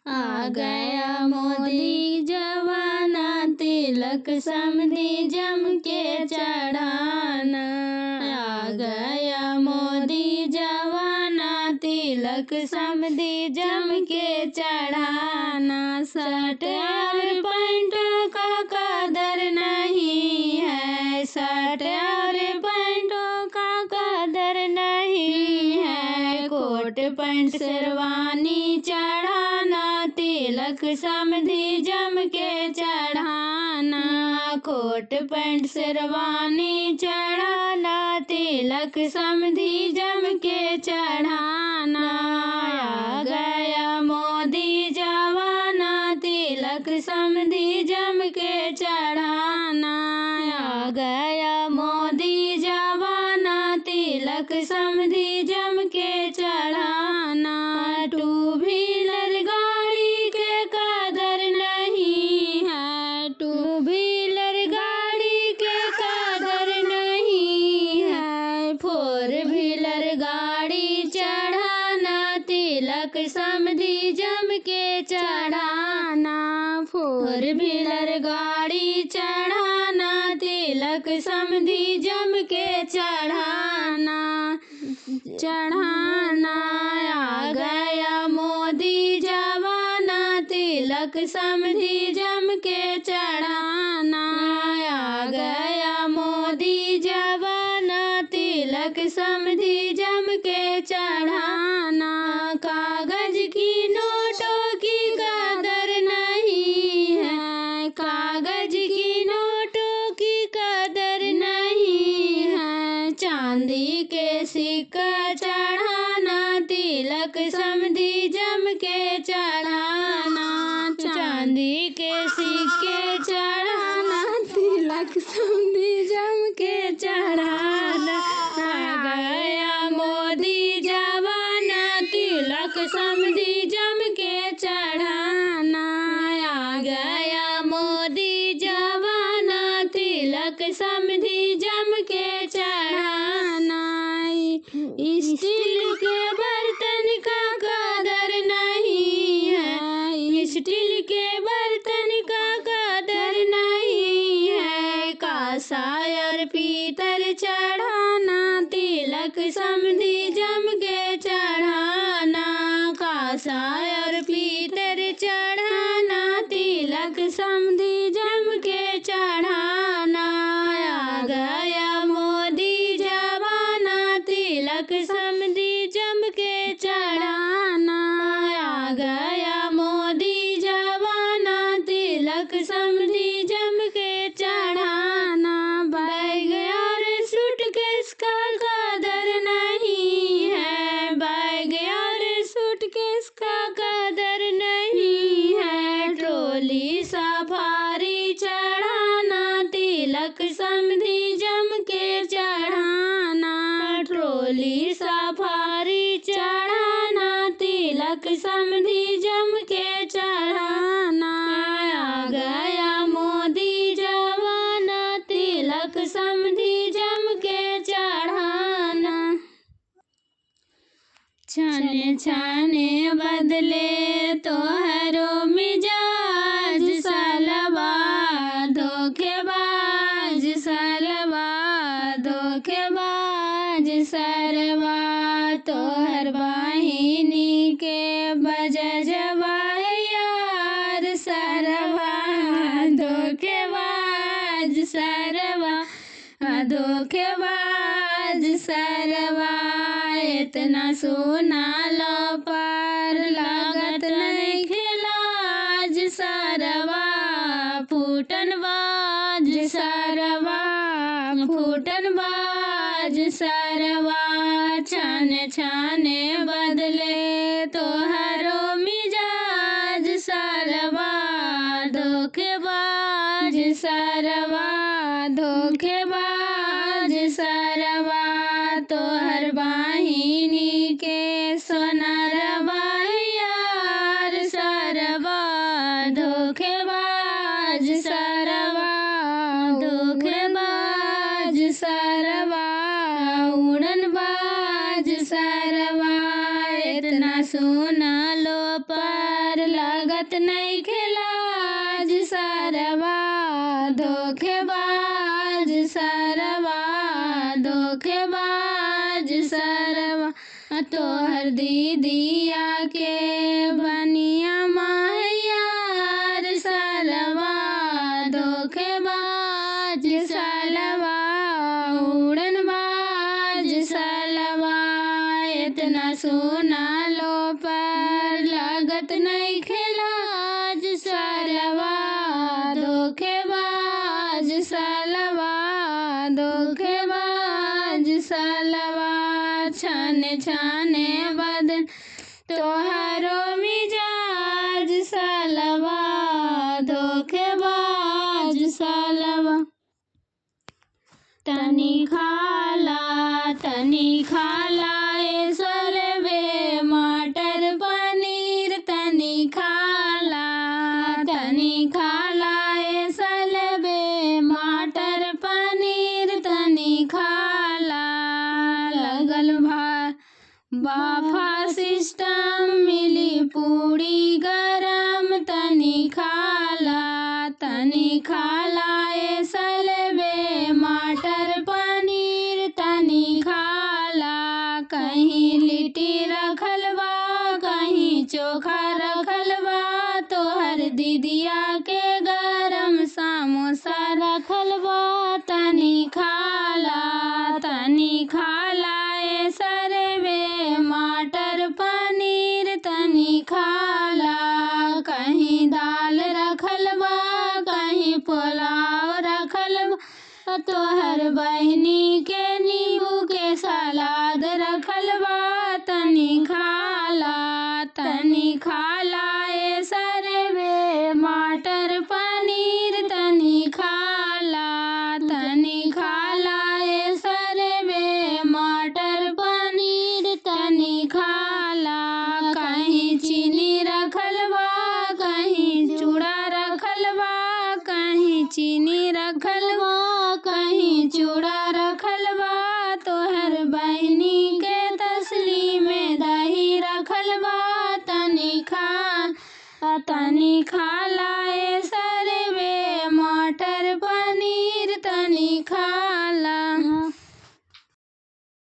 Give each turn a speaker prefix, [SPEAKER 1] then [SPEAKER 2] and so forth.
[SPEAKER 1] आ गया मोदी जवाना, तिलक समधी जम के चढ़ाना। आ गया मोदी जवाना, तिलक समधी जम के चढ़ाना। शर्ट और पैंट का कदर नहीं है, शर्ट और पैंट का कदर नहीं है। कोट पैंट शेरवानी चढ़ाना, तिलक समधी जम के चढ़ाना। कोट पैंट शेरवानी चढ़ाना, तिलक समधी जम के चढ़ाना। आ गया मोदी जवाना, तिलक समधी जम के चढ़ाना। आ गया मोदी जवाना, तिलक समधी जम के चढ़ाना। टू व्हीलर गाड़ी के कदर नहीं है, टू व्हीलर गाड़ी के कदर नहीं है। फोर व्हीलर गाड़ी चढ़ाना, तिलक समधी जम के चढ़ाना। फोर व्हीलर गाड़ी चढ़ाना, तिलक समधी जम के चढ़ाना। चढ़ाना। आ गया मोदी जवाना, तिलक समधी जम के चढ़ाना। आ गया मोदी जवाना, तिलक समधी जम के चढ़ाना। कागज की नोटों की कदर नहीं है, कागज की नोटों की कदर नहीं है। चांदी के सिक्का चढ़ाना, तिलक समधी जम के चढ़ाना। चांदी के सिक्के चढ़ाना, तिलक समधी जम के चढ़ाना। आ गया मोदी जवाना, तिलक समधी जम के चढ़ाना। आ गया मोदी जवाना, तिलक समधी जम के चढ़ाना। स्टील के बर्तन का कदर नहीं है, स्टील के बर्तन का कदर नहीं है। कांसा और पीतल चढ़ाना, तिलक समधी जम के चढ़ाना। कांसा और पीतल चढ़ाना, तिलक समधी जम के चढ़ाना। आ गया मोदी जवाना, तिलक समधी जम के चढ़ाना। आ गया मोदी जवाना, तिलक समधी जम के चढ़ाना। बैग और सूटकेस का कदर नहीं है, बैग और सूटकेस का कदर नहीं है। ट्रॉली सफारी चढ़ाना, तिलक समधी जम के चढ़ाना। ट्रॉली सफारी चढ़ाना, तिलक समधी जम के चढ़ाना। आ गया मोदी जवाना, तिलक समधी जम के चढ़ाना। छाने छाने बदले तोहरो मिजाज सालवा, धोखेबाज सालवा, धोखेबाज सरवा। तोहर वाहिनी के बजजवा यार सरवा, धोखेबाज सरवा, धोखेबाज सरवा। इतना सोना लो पर लागत नहीं खिलाज सरवा, फूटनबाज सरवा, फूटनबाज सरवा। छाने छाने बदले तोहरो मिजाज सरवा, धोखेबाज सरवा, धोखेबाज सरवा। तोहर वाहिनी के सोनारवा यार सरवा, धोखेबाज सरवा, धोखेबाज सरवा। उड़ लागत नहीं खिलाज सरवा धोखेबाज सरवा धोखेबाज सरवा तोहर दीदिया के बनिया माहियार सरवा धोखेबाज सलवा उड़नबाज सलवा इतना सोना लो पर लागत नहीं खिलाज सलवा धोखेबाज सलवा धोखेबाज सलवा छाने छाने बदन तोहरो मिजाज सलवा धोखेबाज सलवा तनी खाला ए सलवे मटर पनीर तनी खाला ए सलवे मटर पनीर तनी खाला लगल बाफा सिस्टम मिली पूरी गरम तनी खाला ए सलवे मटर पनीर तनी खाला कहीं लिट्टी रखल बा कहीं चोखा रखल बा तोहर दीदिया के गरम समोसा रखल बा तनी खाला ए सरवे मटर पनीर तनी खाला कहीं दाल रखल बा कहीं पुलाव रखल बा तोहर बहनी के नींबू के सलाद रखल बा तनी खाला ए सरवे मटर पनीर तनी खाला ए सरवे मटर पनीर तनी खाला कहीं चीनी रखल बा कहीं चूड़ा रखल बा कहीं चीनी रखल बा कहीं चूड़ा रखल बा तोहर बहनी के तसली में दही रखल बा तनी खाला ए